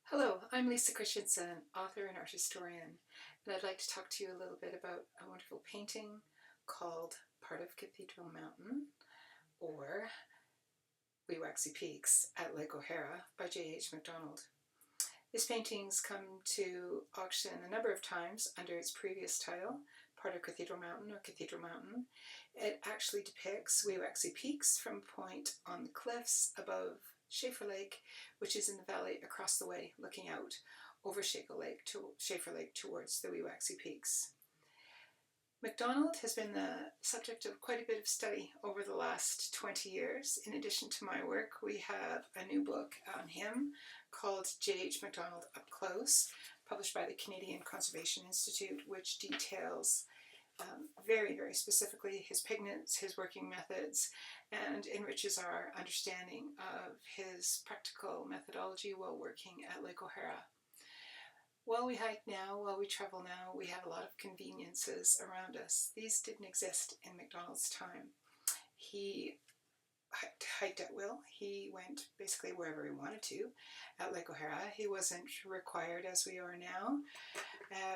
Hello, I'm Lisa Christensen, author and art historian, and I'd like to talk to you a little bit about a wonderful painting called Part of Cathedral Mountain, or Wiwaxy Peaks at Lake O'Hara by J.E.H MacDonald. This painting's come to auction a number of times under its previous title, Part of Cathedral Mountain or Cathedral Mountain. It actually depicts Wiwaxy Peaks from a point on the cliffs above Schaeffer Lake, which is in the valley across the way, looking out over Schaeffer Lake towards the Wiwaxy Peaks. MacDonald has been the subject of quite a bit of study over the last 20 years. In addition to my work, we have a new book on him called J.E.H MacDonald Up Close, published by the Canadian Conservation Institute, which details very, very specifically his pigments, his working methods, and enriches our understanding of his practical methodology while working at Lake O'Hara. While we hike now, while we travel now, we have a lot of conveniences around us. These didn't exist in MacDonald's time. He hiked at will. He went basically wherever he wanted to at Lake O'Hara. He wasn't required, as we are now,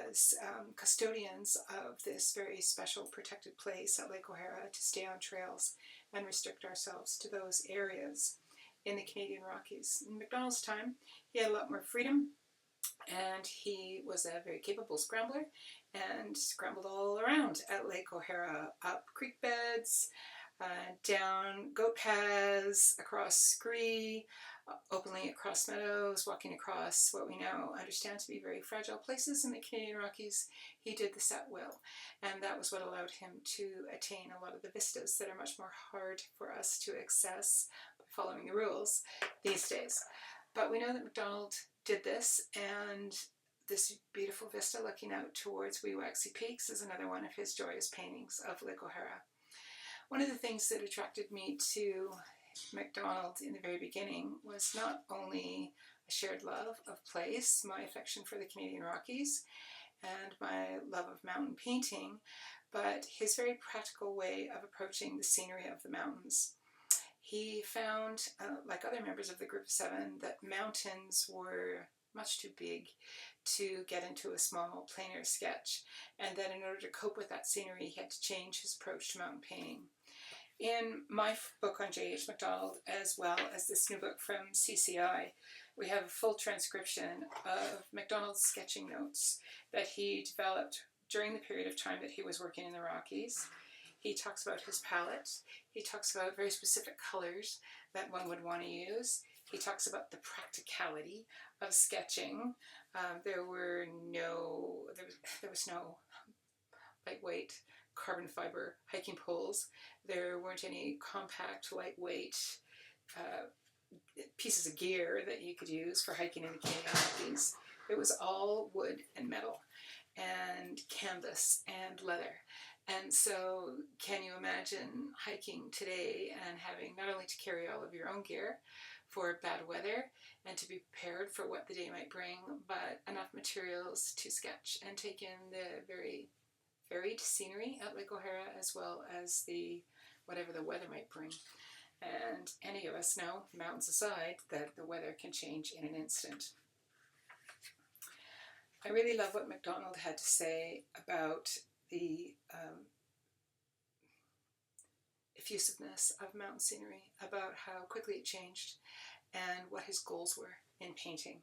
as custodians of this very special protected place at Lake O'Hara, to stay on trails and restrict ourselves to those areas in the Canadian Rockies. In MacDonald's time, he had a lot more freedom, and he was a very capable scrambler and scrambled all around at Lake O'Hara, up creek beds, down goat paths, across scree, openly across meadows, walking across what we now understand to be very fragile places in the Canadian Rockies. He did this at will, and that was what allowed him to attain a lot of the vistas that are much more hard for us to access by following the rules these days. But we know that MacDonald did this, and this beautiful vista looking out towards Wiwaxy Peaks is another one of his joyous paintings of Lake O'Hara. One of the things that attracted me to MacDonald in the very beginning was not only a shared love of place, my affection for the Canadian Rockies, and my love of mountain painting, but his very practical way of approaching the scenery of the mountains. He found, like other members of the group of seven, that mountains were much too big to get into a small planar sketch, and that in order to cope with that scenery, he had to change his approach to mountain painting. In my book on J.E.H MacDonald, as well as this new book from CCI, we have a full transcription of MacDonald's sketching notes that he developed during the period of time that he was working in the Rockies. He talks about his palette. He talks about very specific colors that one would want to use. He talks about the practicality of sketching. There was no lightweight carbon fiber hiking poles. There weren't any compact, lightweight pieces of gear that you could use for hiking in the Canadian Rockies. It was all wood and metal and canvas and leather. And so can you imagine hiking today and having not only to carry all of your own gear for bad weather and to be prepared for what the day might bring, but enough materials to sketch and take in the very varied scenery at Lake O'Hara, as well as whatever the weather might bring. And any of us know, mountains aside, that the weather can change in an instant. I really love what MacDonald had to say about the effusiveness of mountain scenery, about how quickly it changed and what his goals were in painting.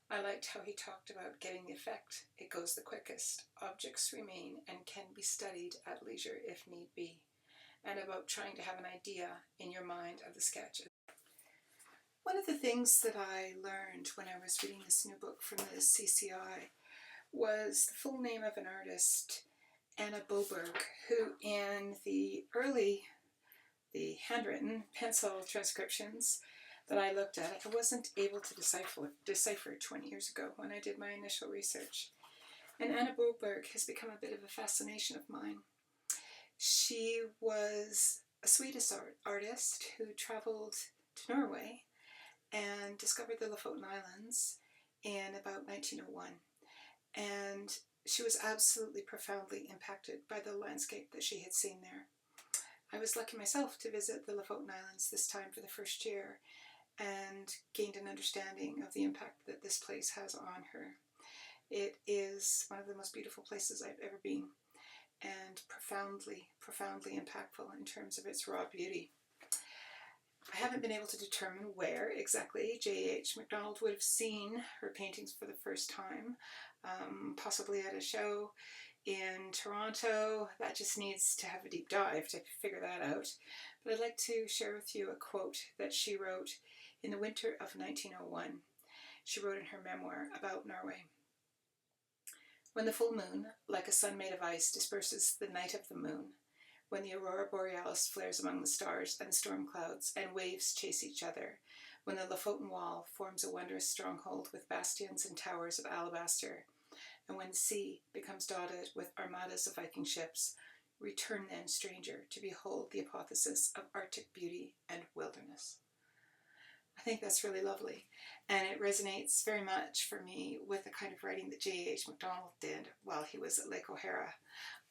I liked how he talked about getting the effect. It goes the quickest. Objects remain and can be studied at leisure if need be. And about trying to have an idea in your mind of the sketch. One of the things that I learned when I was reading this new book from the CCI was the full name of an artist, Anna Boberg, who in the handwritten pencil transcriptions that I looked at, I wasn't able to decipher 20 years ago when I did my initial research. And Anna Boberg has become a bit of a fascination of mine. She was a Swedish artist who traveled to Norway and discovered the Lofoten Islands in about 1901. And she was absolutely profoundly impacted by the landscape that she had seen there. I was lucky myself to visit the Lofoten Islands this time for the first year, and gained an understanding of the impact that this place has on her. It is one of the most beautiful places I've ever been, and profoundly, profoundly impactful in terms of its raw beauty. I haven't been able to determine where exactly J.E.H MacDonald would have seen her paintings for the first time, possibly at a show in Toronto. That just needs to have a deep dive to figure that out. But I'd like to share with you a quote that she wrote in the winter of 1901. She wrote in her memoir about Norway. When the full moon, like a sun made of ice, disperses the night of the moon, when the aurora borealis flares among the stars and the storm clouds and waves chase each other, when the Lofoten wall forms a wondrous stronghold with bastions and towers of alabaster, and when the sea becomes dotted with armadas of Viking ships, return then, stranger, to behold the apotheosis of Arctic beauty and wilderness. I think that's really lovely, and it resonates very much for me with the kind of writing that J.E.H MacDonald did while he was at Lake O'Hara.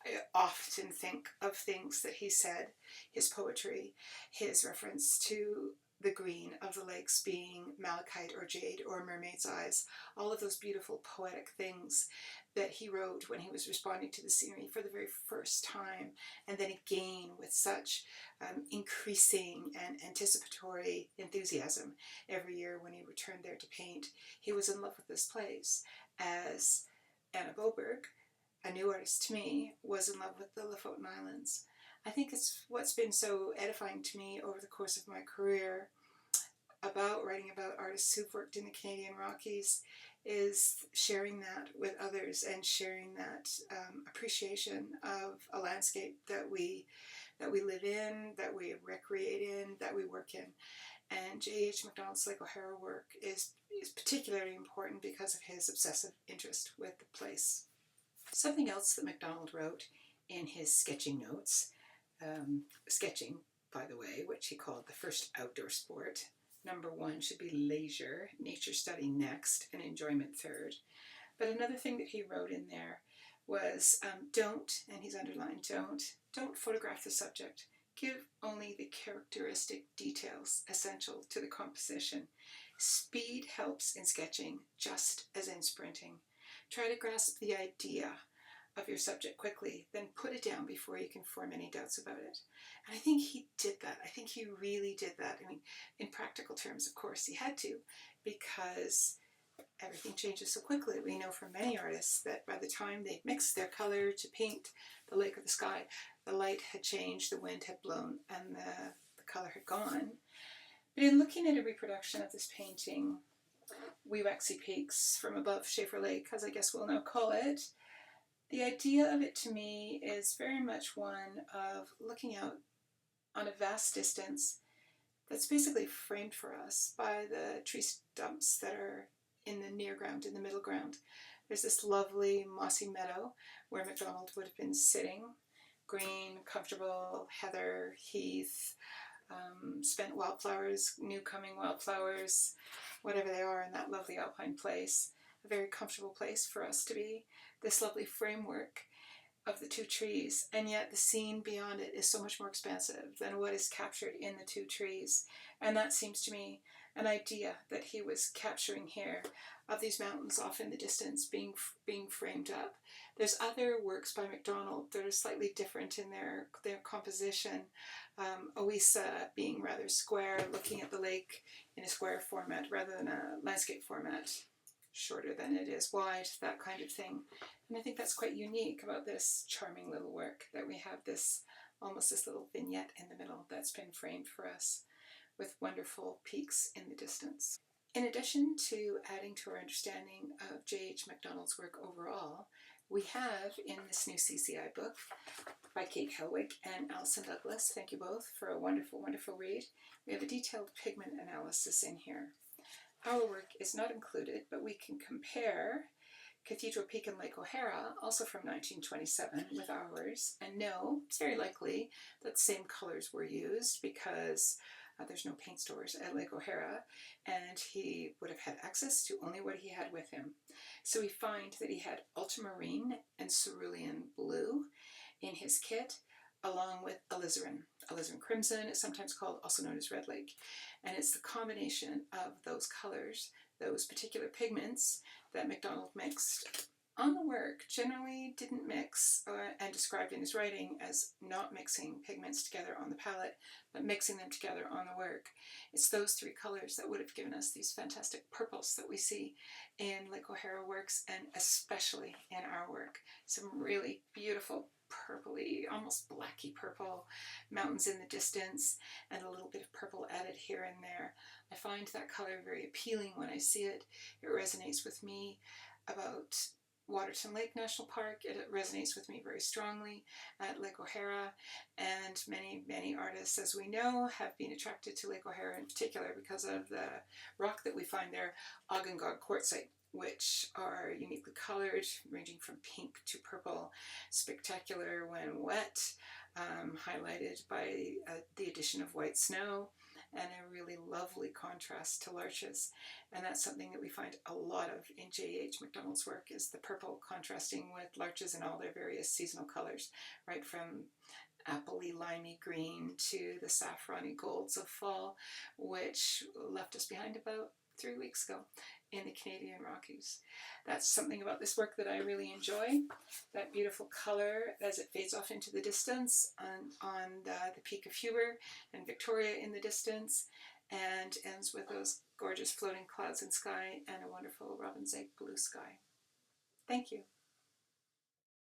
I often think of things that he said, his poetry, his reference to the green of the lakes being malachite or jade or mermaid's eyes, all of those beautiful poetic things that he wrote when he was responding to the scenery for the very first time, and then again with such increasing and anticipatory enthusiasm every year when he returned there to paint. He was in love with this place, as Anna Boberg, a new artist to me, was in love with the Lofoten Islands. I think it's what's been so edifying to me over the course of my career about writing about artists who've worked in the Canadian Rockies is sharing that with others and sharing that appreciation of a landscape that we live in, that we recreate in, that we work in. And J.E.H MacDonald's Lake O'Hara work is particularly important because of his obsessive interest with the place. Something else that MacDonald wrote in his sketching notes, sketching, by the way, which he called the first outdoor sport. Number one should be leisure, nature study next, and enjoyment third. But another thing that he wrote in there was don't, and he's underlined don't photograph the subject. Give only the characteristic details essential to the composition. Speed helps in sketching just as in sprinting. Try to grasp the idea of your subject quickly, then put it down before you can form any doubts about it. And I think he did that. I think he really did that. I mean, in practical terms, of course, he had to, because everything changes so quickly. We know from many artists that by the time they mixed their color to paint the lake or the sky, the light had changed, the wind had blown, and the color had gone. But in looking at a reproduction of this painting, Wiwaxy Peaks from Above Shäeffer Lake, as I guess we'll now call it, the idea of it to me is very much one of looking out on a vast distance that's basically framed for us by the tree stumps that are in the near ground, in the middle ground. There's this lovely mossy meadow where MacDonald would have been sitting, green, comfortable, heather, heath, spent wildflowers, new coming wildflowers, whatever they are in that lovely alpine place. A very comfortable place for us to be. This lovely framework of the two trees, and yet the scene beyond it is so much more expansive than what is captured in the two trees. And that seems to me an idea that he was capturing here, of these mountains off in the distance being framed up. There's other works by MacDonald that are slightly different in their composition. Oisa being rather square, looking at the lake in a square format rather than a landscape format, shorter than it is wide, that kind of thing. And I think that's quite unique about this charming little work, that we have this, almost this little vignette in the middle that's been framed for us with wonderful peaks in the distance. In addition to adding to our understanding of J.E.H MacDonald's work overall, we have in this new CCI book by Kate Helwig and Alison Douglas, thank you both for a wonderful, wonderful read, we have a detailed pigment analysis in here. Our work is not included, but we can compare Cathedral Peak in Lake O'Hara, also from 1927, with ours, and know it's very likely that the same colors were used because there's no paint stores at Lake O'Hara, and he would have had access to only what he had with him. So we find that he had ultramarine and cerulean blue in his kit, along with alizarin. Alizarin crimson is sometimes called, also known as red lake. And it's the combination of those colors those particular pigments that MacDonald mixed on the work generally didn't mix, and described in his writing as not mixing pigments together on the palette, but mixing them together on the work. It's those three colors that would have given us these fantastic purples that we see in Lake O'Hara works, and especially in our work. Some really beautiful purpley, almost blacky purple mountains in the distance, and a little bit of purple added here and there. I find that color very appealing when I see it. It resonates with me about Waterton Lake National Park. It resonates with me very strongly at Lake O'Hara, and many artists, as we know, have been attracted to Lake O'Hara in particular because of the rock that we find there, Ogengog quartzite, which are uniquely colored, ranging from pink to purple, spectacular when wet, highlighted by the addition of white snow, and a really lovely contrast to larches. And that's something that we find a lot of in J.E.H MacDonald's work, is the purple contrasting with larches in all their various seasonal colors, right from appley limey green to the saffrony golds of fall, which left us behind about 3 weeks ago in the Canadian Rockies. That's something about this work that I really enjoy, that beautiful color as it fades off into the distance on the peak of Huber and Victoria in the distance, and ends with those gorgeous floating clouds and sky and a wonderful robin's egg blue sky. Thank you.